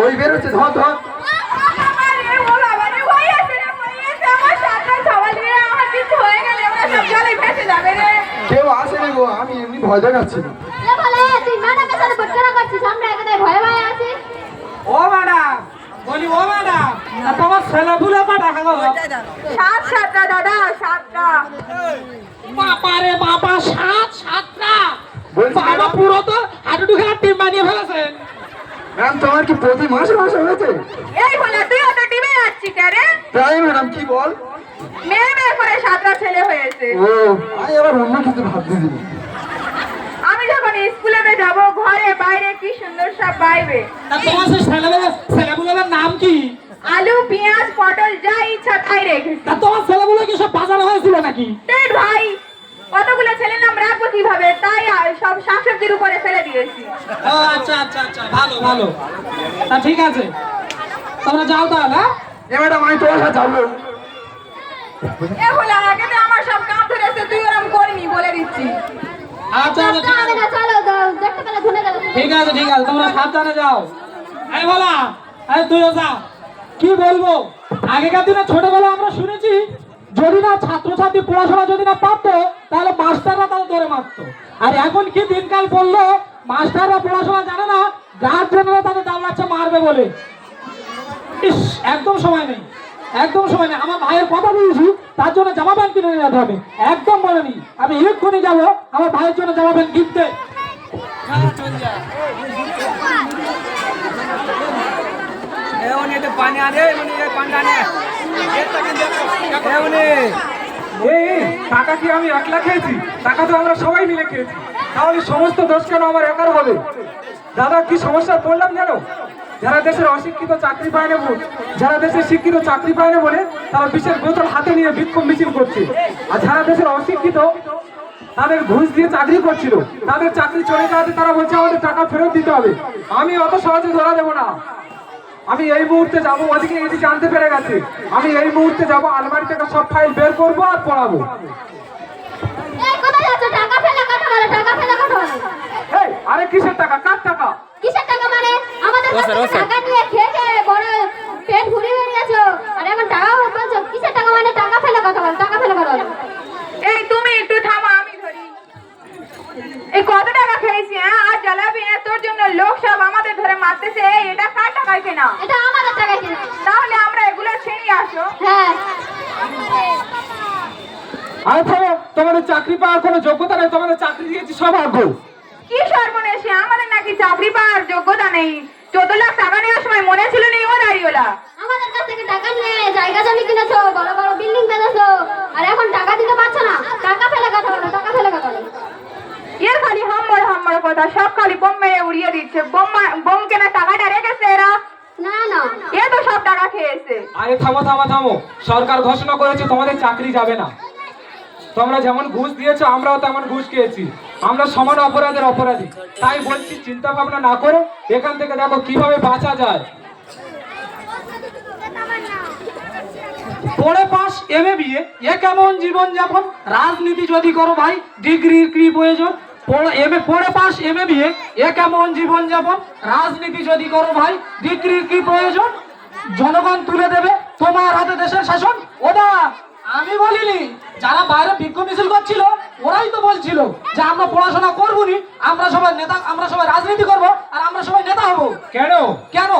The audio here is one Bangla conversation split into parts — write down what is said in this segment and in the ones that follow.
ওই বেরোচ্ছে, ধর ধর। কেউ আসেনি গো, আমি এমনি ভয় দেখাচ্ছি না। ও ম্যাডাম বলি, ও ম্যাডাম তোমার ছেলেপুলে পাঠা খাবো? সাতটা দাদা, সাতটা। বাবারে বাবা, সাতটা বলছি বাবা, পুরো তো হাডুডু খেলার টিম বানিয়ে ফেলেছেন। ম্যাম, তোমার কি প্রতি মাসে মাসে হয়েছে? এই বলে তুই তো টিমে যাচ্ছি কে রে? তাই ম্যাডাম, কি বল? মেয়ে করে সাতটা ছেলে হয়েছে। ও, আমি আবার অন্য কিছু ভাবতে দিই। আমি যখন স্কুলে যাব, ঘরে বাইরে কি সুন্দর সব বাইবে। তোমার সেই ছেলেগুলোর নাম কি? আলু, পেঁয়াজ, পটল যা ইচ্ছা তাই রেখেছি। তোমার ছেলেগুলো কি সব বাজার হয়েছিল নাকি? ভাই, কতগুলো ছেলের নাম রাখবো কিভাবে, তাই সব শাকসবজির উপরে ফেলে দিয়েছি। ও আচ্ছা আচ্ছা আচ্ছা, ভালো ভালো। ঠিক আছে, তোমরা যাও তাহলে। ম্যাডাম, আমি তোমার সাথে যাবো। এ বলে আগে তো আমার সব কাম ধরেছে, তুই ওরকম করিনি বলে দিচ্ছি। আচ্ছা আচ্ছা, ঠিক আছে ঠিক আছে, তোমরা সাবধানে যাও। এই বলা, এই তুইও যা। কি বলবো, আগেকার দিনে ছোটবেলা আমরা শুনেছি, যদি না ছাত্রছাত্রী পড়াশোনা যদি না পারতো, তাহলে মাস্টাররা তাও ধরে মারতো। আর এখন কি দিনকাল পড়লো, মাস্টাররা পড়াশোনা জানে না, গার্জেনরা তাদের দামলাচ্ছে মারবে বলে। ইস, একদম সময় নেই, একদম সময় নেই। আমার ভাইয়ের কথা দিয়েছি, তার জন্য জামা প্যান্ট কিনে নিয়ে যেতে হবে। একদম বলেনি, আমি এক্ষুনি যাবো আমার ভাইয়ের জন্য জামা প্যান্ট কিনতে। টাকা কি আমি একলা খেয়েছি? টাকা তো আমরা সবাই মিলে খেয়েছি, তাহলে সমস্ত দোষ কেন আমার একার হবে? দাদা, কি সমস্যা পড়লাম জানো? যারা দেশের অশিক্ষিত চাকরি পায় না, যারা দেশের শিক্ষিত চাকরি পায় না বলে তারা বিশেষ বোতল হাতে নিয়ে বিক্ষোভ মিছিল করছে। আর যারা দেশের অশিক্ষিত, তাদের ঘুষ দিয়ে চাকরি করছিল, তাদের চাকরি চলে যাওয়াতে তারা বলছে আমাদের টাকা ফেরত দিতে হবে। আমি অত সহজে ধরা দেবো না। আমি এই মুহূর্তে যাবো, ওদিকে এদিকে জানতে পেরে গেছে। আমি এই মুহূর্তে যাবো, আলমারি থেকে সব ফাইল বের করবো আর পড়াবো। আরে কিসের টাকা? কার টাকা? কিসের টাকা মানে? আমাদের কাছ থেকে টাকা নিয়ে খেয়ে খেয়ে বড় পেট ভরে গেছো, আর এখন টাকা বলছো কিসের টাকা মানে? টাকা ফেলে কথা বল, টাকা ফেলে কথা বল। এই তুমি একটু থামো, আমি ধরি। এই কত টাকা খেয়েছি আর জ্বালাবি না, তোর জন্য লোক সব আমাদের ধরে মারতেছে। এটা কার টাকায় কেনা? এটা আমাদের টাকায় কেনা। তাহলে আমরা এগুলো ছেড়ে আসো। হ্যাঁ, আরে থামো, তোমাদের চাকরি পাওয়ার কোনো যোগ্যতা নেই, তোমাদের চাকরি দিয়েছি সব আগ্রহ। কি সর্বনেশে, আমাদের নাকি চাকরি পাওয়ার যোগ্যতা নেই? 14 লাখ টাকা নেওয়ার সময় মনে ছিল না ও দাঁড়িয়েলা? আমাদের কাছ থেকে টাকা নিয়ে জায়গা জমি কিনেছো, বড় বড় বিল্ডিং বেঁধেছো, আর এখন টাকা দিতে পারছো না। টাকা ফেলে কথা বলো, টাকা ফেলে কথা বলো। এর খালি হাম্বর হাম্বর কথা, সব খালি বোম মেরে উড়িয়ে দিচ্ছে। বোম কেনা টাকাটা রেখেছে এরা? না না, এ তো সব টাকা খেয়েছে। আরে থামো থামো থামো, সরকার ঘোষণা করেছে তোমাদের চাকরি যাবে না। তোমরা যেমন ঘুষ দিয়েছো, আমরাও তেমন ঘুষ খেয়েছি। আমরা সমান অপরাধের অপরাধী। তাই বলছি, চিন্তা ভাবনা না করে এখান থেকে দেখো কিভাবে বাঁচা যায়। পড়ে পাস এমএ বিএ, এ কেমন জীবন যাপন? রাজনীতি যদি করো ভাই, ডিগ্রির কি প্রয়োজন? পড়ে পাস এমএ বিএ, এ কেমন জীবন যাপন? রাজনীতি যদি করো ভাই, ডিগ্রির কি প্রয়োজন? জনগণ তুলে দেবে তোমার হাতে দেশের শাসন। ওদা, আমি বলিনি, যারা বাইরে বিক্ষোভ মিছিল করছিল ওরাই তো বলছিল যে আমরা পড়াশোনা করবো নি, আমরা সবাই নেতা, আমরা সবাই রাজনীতি করব, আর আমরা সবাই নেতা হবো। কেন? কেন?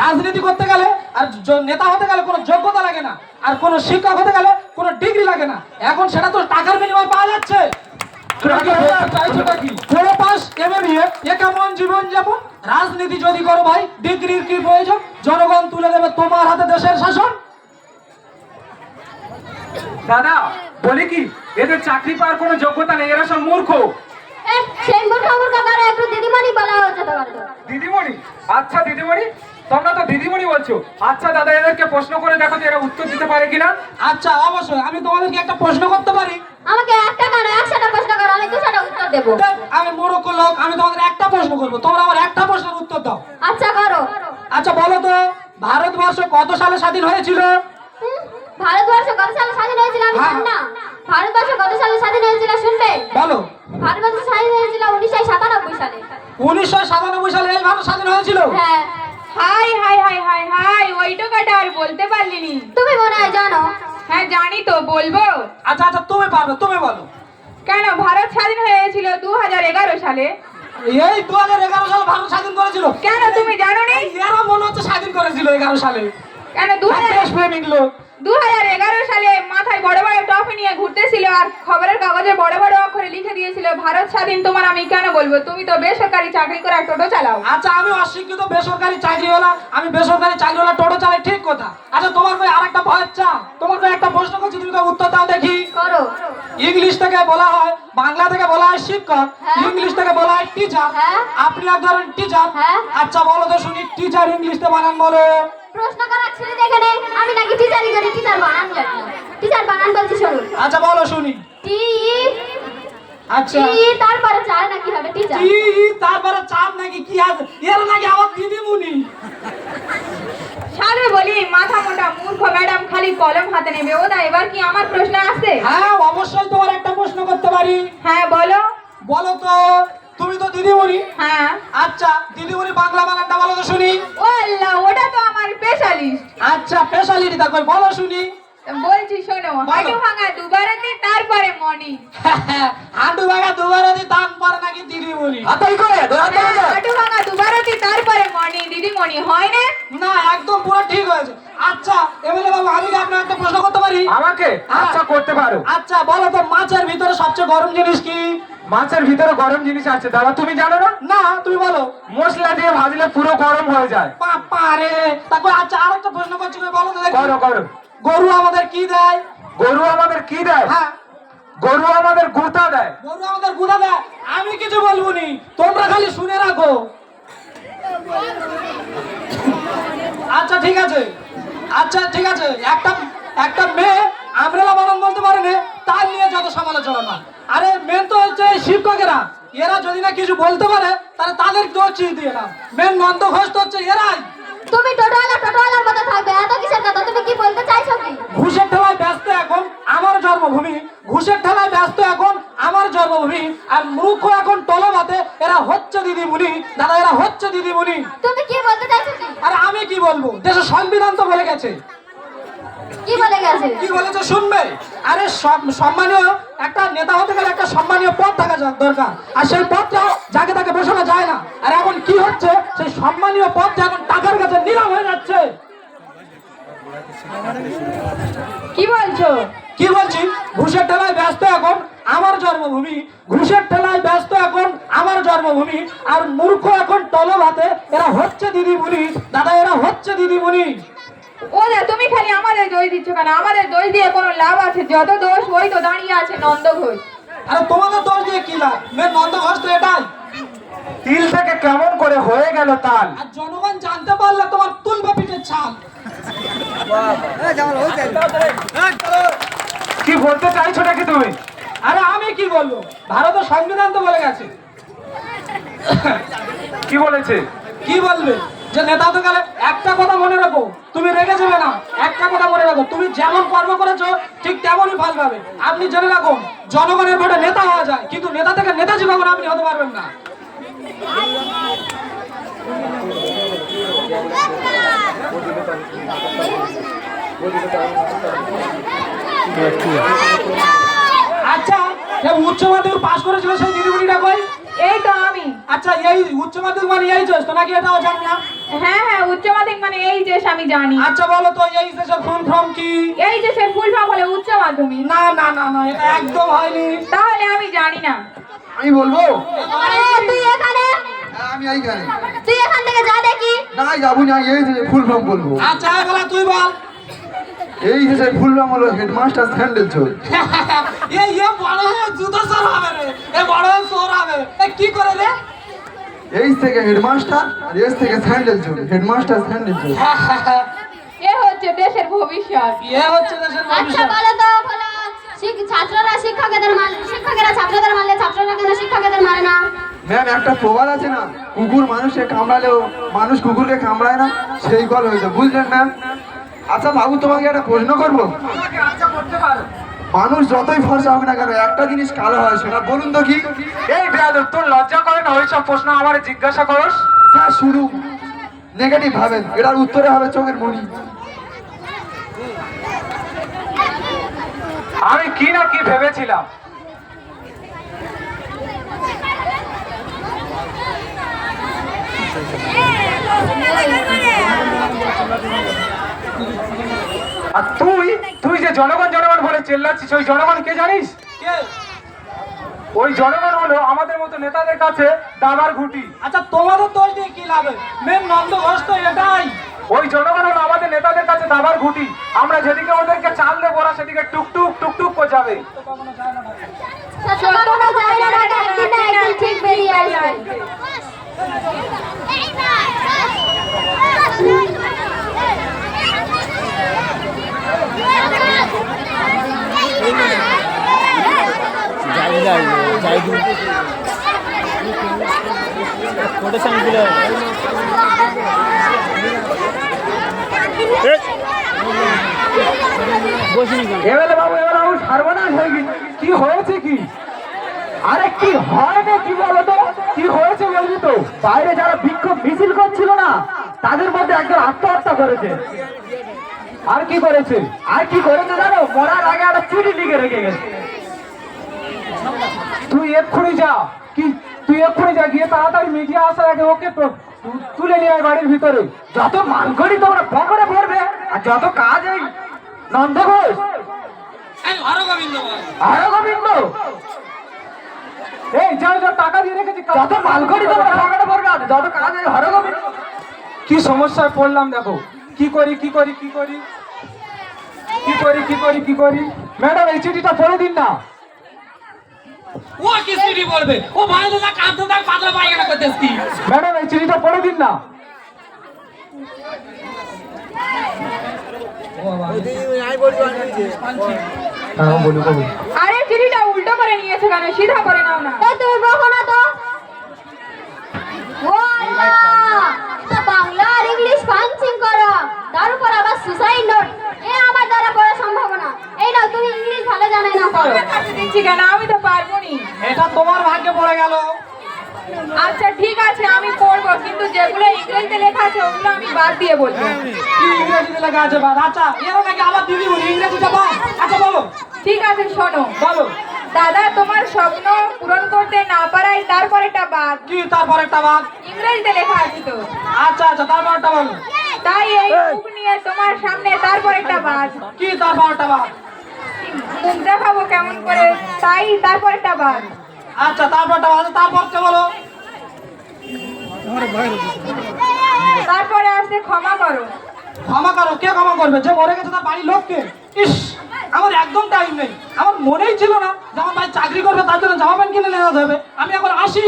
রাজনীতি করতে গেলে আর নেতা হতে গেলে কোনো যোগ্যতা লাগে না, আর কোনো শিক্ষক হতে গেলে কোনো ডিগ্রি লাগে না। এখন সেটা তো টাকার বিনিময়ে পাওয়া যাচ্ছে। পড়ে পাস এমএ বিএ, এ কেমন জীবন যাপন? রাজনীতি যদি করো ভাই, ডিগ্রির কি প্রয়োজন? জনগণ তুলে দেবে তোমার হাতে দেশের শাসন। দাদা বলি কি, এদের চাকরি পাওয়ার কোনো যোগ্যতা নেই, এরা সব মূর্খ। সেই মূর্খ মূর্খ করে একটু দিদিমণি বলা হচ্ছে তোমার। দিদিমণি? আচ্ছা দিদিমণি, তোমরা তো দিদিমণি বলছো। আচ্ছা দাদা, এদেরকে প্রশ্ন করে দেখো যে এরা উত্তর দিতে পারে কিনা। আচ্ছা, অবশ্যই। আমি তোমাদেরকে একটা প্রশ্ন করতে পারি? আমাকে একটা কেন, 100টা প্রশ্ন করো, আমি 200টা উত্তর দেবো। আমি মূর্খ লোক, আমি তোমাদের একটা প্রশ্ন করবো, তোমরা আমার একটা প্রশ্নের উত্তর দাও। আচ্ছা করো। আচ্ছা বলো তো, ভারতবর্ষ কত সালে স্বাধীন হয়েছিল? ভারতবর্ষ কত সালে স্বাধীন হয়েছিল আমি জানি না। ভারতবর্ষ কত সালে স্বাধীন হয়েছিল শুনবে? বলো। ভারতবর্ষ স্বাধীন হয়েছিল 1997 সালে। 1997 সালে এই ভারত স্বাধীন হয়েছিল? হ্যাঁ। হাই হাই হাই হাই হাই ওইটুকাটা আর বলতে পারলিনি। তুমি মনে হয় জানো। হ্যাঁ জানি তো, বলবো? আচ্ছা আচ্ছা তুমি পারবে, তুমি বলো। কেন ভারত স্বাধীন হয়েছিল 2011 সালে। এই 2011 সালে ভারত স্বাধীন করেছিল। কেন তুমি জানো নি? এরা মনে হচ্ছে স্বাধীন করেছিল 11 সালে। কেন দেশপ্রেমিক লোক। 2011 সালে মাথায় বড় বড় টপি নিয়ে ঘুরতেছিল আর খবরের কাগজে বড় বড় অক্ষরে লিখে দিয়েছিল ভারত স্বাধীন। তোমার আমি কেন বলবো? তুমি তো বেসরকারি চাকরি করে টোটো চালাও। আচ্ছা আমি অশিক্ষিত বেসরকারি চাকরিওয়ালা, আমি বেসরকারি চাকরিওয়ালা টোটো চালাই, ঠিক কথা। আচ্ছা তোমার কই আরেকটা ভয়ের চা, তোমার কই একটা প্রশ্ন করছি, তুমি তো উত্তর দাও দেখি। করো। ইংলিশ থেকে বলা হয়, বাংলা থেকে বলা হয় শিক্ষক, হ্যাঁ। ইংলিশ থেকে বলা হয় টিচার। হ্যাঁ। আপনি এক ধরনের টিচার। হ্যাঁ। আচ্ছা বলো তো শুনি, টিচার ইংলিশে বানান বলো। প্রশ্ন করার ছেলে দেখে নেই, আমি নাকি টিচারই করি, টিচার বানান জানি না। টিচার বানান বলছি শুনুন। আচ্ছা বলো শুনি। টি আচ্ছা টি তারপরে চার নাকি হবে টিচার। কি তারপরে চাপ নাকি কি আছে? এর নাকি আমার দিদিমুনি। সাধু বলি মাথা মোটা মূর্খ ম্যাডাম খালি কলম হাতে নেবে। ও দা এবার কি আমার প্রশ্ন আছে? হ্যাঁ অবশ্যই তোমার একটা প্রশ্ন করতে পারি। হ্যাঁ বলো। বলো তো, তুমি তো দিদিমণি। হ্যাঁ। আচ্ছা দিদিমণি বাংলা বানানটা বলো তো শুনি। ও আল্লাহ, ওটা তো আমার স্পেশালিস্ট। আচ্ছা স্পেশালিটি তারপর বলো শুনি। বলছি শোনো, হাঁটু ভাঙা দুবারতি তারপরে মনি। হাঁটু ভাঙা দুবারে দি দান পারে নাকি দিদিমণি? হাঁটু ভাঙা দুবারতি তারপরে মনি, দিদিমণি হয় না? না একদম পুরো ঠিক হয়েছে। আচ্ছা এবারে বাবু আমি কি আপনাকে একটা প্রশ্ন করতে পারি? আমাকে? আচ্ছা করতে পারো। আচ্ছা বলো তো মাছের ভিতরে সবচেয়ে গরম জিনিস কি? মাছের ভিতরে গরম জিনিস আছে দাদা, তুমি জানো না? না তুমি বলো। মশলা দিয়ে ভাজলে পুরো গরম হয়ে যায়। বাবা রে, তারপর আচ্ছা আরেকটা প্রশ্ন করছি, তুমি বলো তো দেখি। করো করো। গরু আমাদের কি দেয়? গরু আমাদের কি দেয়? হ্যাঁ গরু আমাদের গুঁতা দেয়। গরু আমাদের গুদা দেয়। আমি কিছু বলবো নি, তোমরা খালি শুনে রাখো। আচ্ছা ঠিক আছে, আচ্ছা ঠিক আছে। একটা মেয়ে আমরেলা বানান বলতে পারে না, তার নিয়ে যত সমালোচনা না। আরে মেন তো হচ্ছে এই শিক্ষকেরা, এরা যদি না কিছু বলতে পারে তাহলে তাদের দোষ দিয়ে না। মেন নন্দ ঘোষ তো হচ্ছে এরাই। তুমি টোটোওয়ালার মতো থাকবে, এত কিসের কথা? তুমি কি বলতে চাইছো কি? ঘুষের ঠেলায় ব্যস্ত এখন আমার জন্মভূমি, ঘুষের ঠেলায় ব্যস্ত এখন আমার জন্মভূমি। আর মূর্খ এখন টলবাতে, এরা হচ্ছে দিদিমণি। দাদা এরা হচ্ছে দিদিমণি। তুমি কি বলতে চাইছো কি? আরে আমি কি বলবো, দেশের সংবিধান তো বলে গেছে। কি বলে গেছে? কি বলেছে শুনবে? আরে সম্মানীয় একটা নেতা হতে গেলে একটা সম্মানীয় পদ থাকা দরকার, আর সেই পদটা যাকে তাকে বসানো যায় না। আর এখন কি হচ্ছে, সেই সম্মানীয় পদটা এখন টাকার কাছে নিলাম হয়ে যাচ্ছে। কি বলছো? কি বলছি? ঘুষের ঠেলায় ব্যস্ত এখন আমার জন্মভূমি, ঘুষের ঠেলায় ব্যস্ত এখন আমার জন্মভূমি। আর মূর্খ এখন টলভাতে, এরা হচ্ছে দিদিমণি। দাদা এরা হচ্ছে দিদিমণি। ও দা তুমি খালি আমাদের দোষ দিচ্ছ কেন? আমাদের দোষ দিয়ে কোনো লাভ আছে? যত দোষ ওই তো দাঁড়িয়ে আছে নন্দ ঘোষ। আরে তোমাদের দোষ দিয়ে কি লাভ? মেন নন্দ ঘোষ তো এটাই। তিল থেকে কেমন করে হয়ে গেল তাল। আর জনগণ জানতে পারলে তোমার তুলবে পিঠের ছাল। কি বলতে চাইছো নাকি তুমি? আরে আমি কি বলবো, ভারতের সংবিধান তো বলে গেছে। কি বলেছে? কি বলবে? যে নেতা হতে গেলে একটা কথা মনে রাখো, তুমি রেগে যাবে না। একটা কথা মনে রাখো, তুমি যেমন কর্ম করেছো ঠিক তেমনই ফল পাবে। আপনি জেনে রাখুন, জনগণের ভোটে নেতা হওয়া যায়, কিন্তু নেতা থেকে নেতাজি কখনো আপনি হতে পারবেন না। আচ্ছা উচ্চ মাধ্যমিক পাস করেছিল সেই দিদিমণিটা কই? এই তো আমি। আচ্ছা এই উচ্চ মাধ্যমিক মানে এই তো নাকি, এটাও জানি না? হ্যাঁ হ্যাঁ, উচ্চ মাধ্যমিক মানে এই যে আমি জানি। আচ্ছা বলো তো এই দেশের ফুল ফর্ম কি? এই যে ফুল ফর্ম হলো উচ্চ মাধ্যমিক। না না না না, এটা একদম হয়নি। তাহলে আমি জানি না। আমি বলবো। তুই এখানে? হ্যাঁ, আমি এইখানে। তুই এখান থেকে যা দেখি। না যাবো না, এই যে ফুল ফর্ম বলবো। আচ্ছা বলা তুই বল। এই দেশের ফুল ফর্ম হলো হেডমাস্টার স্যান্ডেল চোর। এই বড় হয়ে জুতো চোর হবে রে, এ বড় হয়ে চোর হবে। এ কি করে রে? এই থেকে হেডমাস্টার আর এস থেকে স্যান্ডেল চোর, হেডমাস্টার স্যান্ডেল চোর। এ হচ্ছে দেশের ভবিষ্যৎ। এ হচ্ছে দেশের আচ্ছা ভবিষ্যৎ। বলো তো, বলো ছাত্ররা শিক্ষকেদের মারে, শিক্ষকেরা ছাত্রদের মারলে ছাত্ররা কেন শিক্ষকেদের মারে না? ম্যাম একটা প্রবাদ আছে না, কুকুর মানুষকে কামড়ালেও মানুষ কুকুরকে কামড়ায় না, সেই কল হয়েছে, বুঝলেন ম্যাম? আচ্ছা বাবু তোমাকে একটা প্রশ্ন করবো। আচ্ছা করতে পারো। মানুষ যতই ফর্সা হোক না কেন একটা জিনিস কালো হয়, সেটা বলুন তো কি? এই বেয়াদব, তোর লজ্জা করে না ওইসব প্রশ্ন আমার জিজ্ঞাসা করস? স্যার শুধু নেগেটিভ ভাবেন, এটার উত্তরে হবে চোখের মনি। আমি কি না কি ভেবেছিলাম। আর তুই যে জনগণ জনগণ বলে চেল্লাচ্ছিস, ওই জনগণ কে জানিস? কে? ওই জনগণ হলো আমাদের মতো নেতাদের কাছে দাবার ঘুঁটি। আচ্ছা তোমাদের দোষ দিয়ে কি লাভ? মেন নন্দ ঘোষ তো এটাই। ওই জনগণ হলো আমাদের নেতাদের কাছে দাবার ঘুঁটি। আমরা যেদিকে ওদেরকে চাল দেবো ওরা সেদিকে টুকটুক টুকটুক করে যাবে। সত্য কথা যায় না, একদিন না একদিন ঠিক বেরিয়ে আসবে। এবারে বাবু সর্বনাশ হয়ে গেছে। কি হয়েছে কি? আরে কি হয় না কি বলতো? কি হয়েছে বলবি তো? বাইরে যারা বিক্ষোভ মিছিল করছিল না, তাদের মধ্যে একজন আত্মহত্যা করেছে। আর কি করেছে? আর কি করেছে জানো? মরার আগে একটা চুরি লিখে রেখে গেছে। তুই এক্ষুনি যা, গিয়ে তাড়াতাড়ি মিডিয়া আসার আগে ওকে তুলে নিয়ে আয় বাড়ির ভিতরে। যত মানকড়ি তোমরা পকড়ে পড়বে আর যত কাজ এই নন্দ ঘোষ হরগোবিন্দ এই যাও টাকা দিয়ে রেখেছি, যত মালকড়ি তোমরা পকড়ে পড়বে আর যত কাজ এই হরগোবিন্দ। কি সমস্যায় পড়লাম দেখো। কি করি ম্যাডাম এই চিঠিটা পড়ে দিন না। ও কি চিঠি বলবে? ও ভাই দাদা কাঁদতে থাক, পাতলা পায়খানা করতেছ কি? ম্যাডাম এই চিঠিটা পড়ে দিন না। আরে চিঠিটা উল্টো করে নিয়েছে কেন? সিধা করে নাও না। তুমি বকো না তো। ও আল্লাহ, তো বাংলা আর ইংলিশ পাঞ্চিং করো, তার উপর আবার সুসাইড নোট। এ আমার দ্বারা পড়া সম্ভব না। এই নাও, তুমি ইংলিশ ভালো জানো না, করো। কাছে দিচ্ছি কেন? আমি তো পারবো নি। এটা তোমার ভাগ্যে পড়ে গেল। আচ্ছা ঠিক আছে আমি পড়বো, কিন্তু যেগুলো ইংরেজিতে লেখা আছে ওগুলো আমি বাদ দিয়ে বলবো। কি ইংরেজিতে লেখা আছে বাদ? আচ্ছা এর নাকি আবার দিদি বলি ইংরেজিটা বাদ। আচ্ছা বলো। ঠিক আছে শোনো। বলো। দাদা তোমার স্বপ্ন পূরণ করতে না পারায় তারপরেটা বাদ। কি তারপর একটা বাদ? ইংরেজিতে লেখা আছে তো। আচ্ছা তারপর একটা বলো। তাই এই মুখ নিয়ে তোমার সামনে তারপরেটা বাদ। কি তারপর একটা বাদ? মুখ দেখাবো কেমন করে, তাই তারপরেটা বাদ। আচ্ছা তারপরটা বাদ। তারপরটা বলো। তারপরে আসছে ক্ষমা করো। ক্ষমা করো? কে ক্ষমা করবে? যে মরে গেছে তার বাড়ির লোককে। ইস, আমার একদম টাইম নেই। আমার মনেই ছিল না যে আমার ভাই চাকরি করবে, তার জন্য জামা প্যান্ট কিনে নেওয়া যাবে। আমি এখন আসি।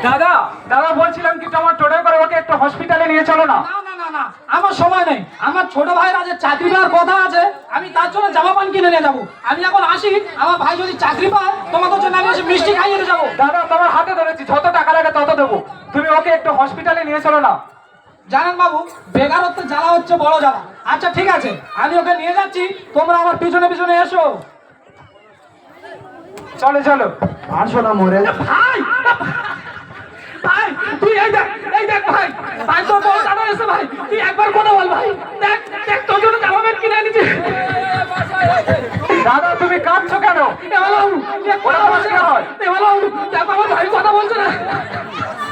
দাদা বলছিলাম কি তোমার টোটো করে ওকে একটু হসপিটালে নিয়ে চলো না। না আমার সময় নেই। আমার ছোট ভাইয়ের আজ চাকরি পাওয়ার কথা আছে, আমি তার জন্য জামা প্যান্ট কিনে নিয়ে যাবো। আমি এখন আসি। আমার ভাই যদি চাকরি পায় তোমাদের জন্য আমি এসে মিষ্টি খাইয়ে নিয়ে যাবো। দাদা তোমার হাতে ধরেছি, যত টাকা লাগে তত দেবো। তুমি ওকে একটু হসপিটালে নিয়ে চলো না। জানেন বাবু, বেকারত্ব জ্বালা হচ্ছে বড় জ্বালা। আচ্ছা ঠিক আছে, আমি ওকে নিয়ে যাচ্ছি, তোমরা আমার পিছনে পিছনে এসো। চলো। আর শোনা মরে ভাই তুই এই দেখ ভাই তোর বড় দাদা এসে ভাই, তুই একবার কথা বল ভাই। দেখ তোর জন্য জামা প্যান্ট কিনে এনেছি। দাদা তুমি কাঁদছো কেন? ওরা তোমার কে হয়? দেখো আমার ভাই কথা বলছে না।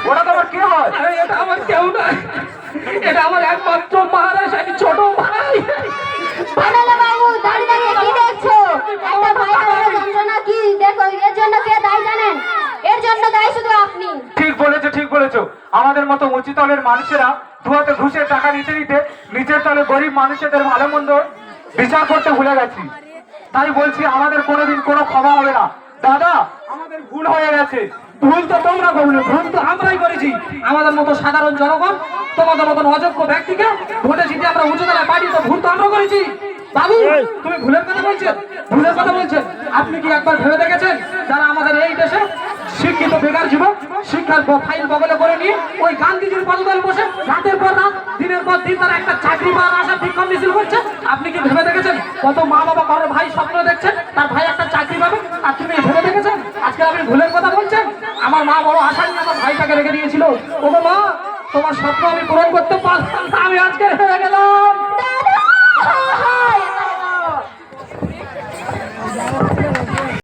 ওরা তোমার কে হয়? আরে এটা আমার কেউ নয়, এটা আমার একমাত্র মহারাজ, আমি ছোট ভাই। বানালে বাবু, দাঁড়িয়ে কি দেখছো? একটা ভাই হারানোর যন্ত্রণা কি দেখো। এর জন্য কে দায়ী জানেন? এর জন্য দায়ী শুধু আপনি। ঠিক বলেছো। আমাদের মতো উঁচু তলের মানুষেরা ধুয়াতে ঘুষের টাকা নিতে নিচের তলে গরিব মানুষদের ভালো মন্দ বিচার করতে ভুলে গেছি। তাই বলছি আমাদের কোনোদিন কোনো ক্ষমা হবে না। দাদা আমাদের ভুল হয়ে গেছে। ভুল তো তোমরা করলে, ভুল তো আমরাই করেছি। আমাদের মতো সাধারণ জনগণ তোমাদের মতন অযোগ্য ব্যক্তিকে ভোটে জিতে আমরা উচ্চতলায় পাঠিয়ে তো ভুল তো আমরা করেছি। বাবু তুমি ভুলের কথা বলছেন? আপনি কি একবার ভেবে দেখেছেন যারা আমাদের এই দেশে শিক্ষিত বেকার যুবক শিক্ষার ফাইল বগলে করে নিয়ে ওই গান্ধীজির পদতলে বসে রাতের পর রাত দিনের পর দিন তারা একটা চাকরি পাওয়ার আশা বিক্ষোভ মিছিল করছে? আপনি কি ভেবে দেখেছেন কত মা বাবা কারো ভাই স্বপ্ন দেখছেন তার ভাই একটা চাকরি পাবে? আর তুমি ভেবে দেখেছেন আজকে আপনি ভুলের কথা বলছেন? আমার মা বড় আশা নিয়ে আমার ভাইটাকে রেখে দিয়েছিল। ওগো মা, তোমার স্বপ্ন আমি পূরণ করতে পারলাম না, আমি আজকে হেরে গেলাম।